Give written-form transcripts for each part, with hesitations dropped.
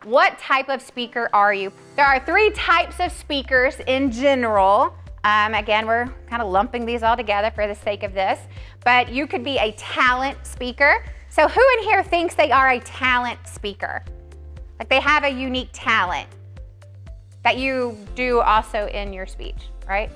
what type of speaker are you? There are 3 types of speakers in general. Again, we're kind of lumping these all together for the sake of this, but you could be a talent speaker. So who in here thinks they are a talent speaker? Like they have a unique talent that you do also in your speech, right?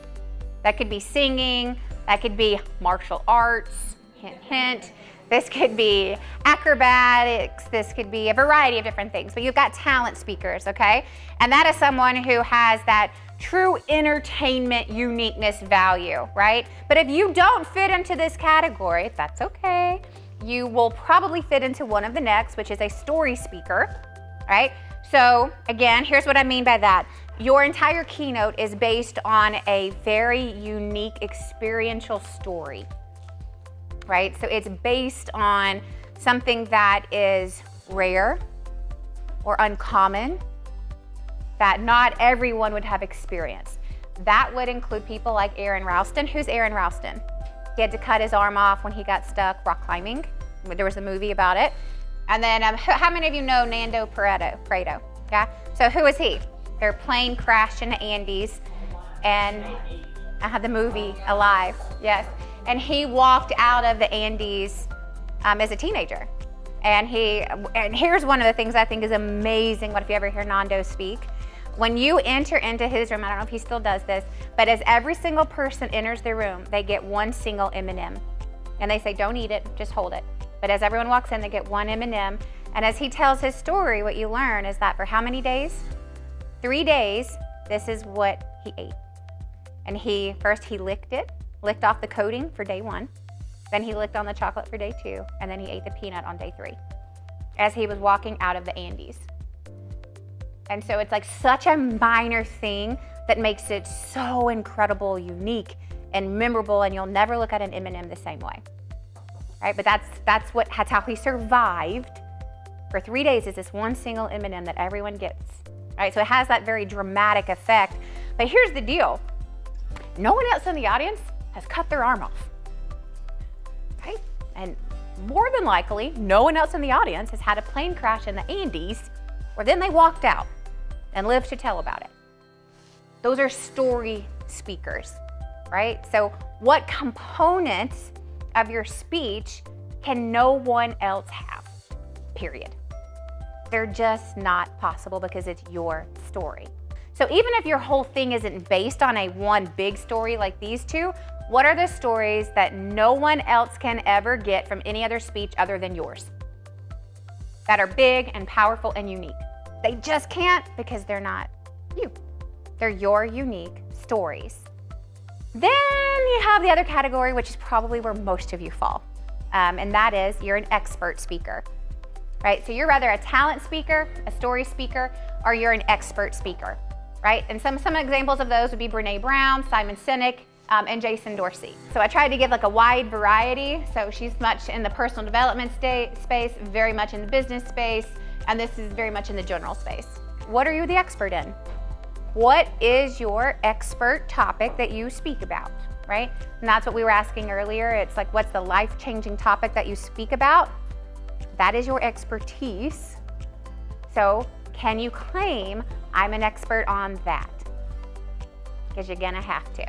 That could be singing, that could be martial arts, hint, hint. This could be acrobatics, this could be a variety of different things, but you've got talent speakers, okay? And that is someone who has that true entertainment uniqueness value, right? But if you don't fit into this category, that's okay. You will probably fit into one of the next, which is a story speaker, right? So again, here's what I mean by that. Your entire keynote is based on a very unique experiential story, right? So it's based on something that is rare or uncommon that not everyone would have experienced. That would include people like Aaron Ralston. Who's Aaron Ralston? He had to cut his arm off when he got stuck rock climbing. There was a movie about it. And then how many of you know Nando Pareto? Yeah? So who is he? Their plane crashed in the Andes, and I had the movie Alive, yes. And he walked out of the Andes as a teenager. And here's one of the things I think is amazing. What if you ever hear Nando speak? When you enter into his room, I don't know if he still does this, but as every single person enters the room, they get one single M&M. And they say, don't eat it, just hold it. But as everyone walks in, they get one M&M. And as he tells his story, what you learn is that for how many days? 3 days, this is what he ate. And first he licked off the coating for day 1. Then he licked on the chocolate for day 2. And then he ate the peanut on day 3 as he was walking out of the Andes. And so it's like such a minor thing that makes it so incredible, unique, and memorable, and you'll never look at an M&M the same way. Right? But that's how he survived for 3 days, is this one single M&M that everyone gets. Right? So it has that very dramatic effect. But here's the deal. No one else in the audience has cut their arm off. Right? And more than likely, no one else in the audience has had a plane crash in the Andes where then they walked out and lived to tell about it. Those are story speakers, right? So what components of your speech can no one else have, period? They're just not possible because it's your story. So even if your whole thing isn't based on one big story like these two, what are the stories that no one else can ever get from any other speech other than yours? That are big and powerful and unique. They just can't because they're not you. They're your unique stories. Then you have the other category, which is probably where most of you fall. And that is you're an expert speaker, right? So you're rather a talent speaker, a story speaker, or you're an expert speaker, right? And some examples of those would be Brene Brown, Simon Sinek, and Jason Dorsey. So I tried to give like a wide variety. So she's much in the personal development space, very much in the business space, and this is very much in the general space. What are you the expert in? What is your expert topic that you speak about, right? And that's what we were asking earlier. It's like, what's the life-changing topic that you speak about? That is your expertise. So can you claim I'm an expert on that? Because you're gonna have to.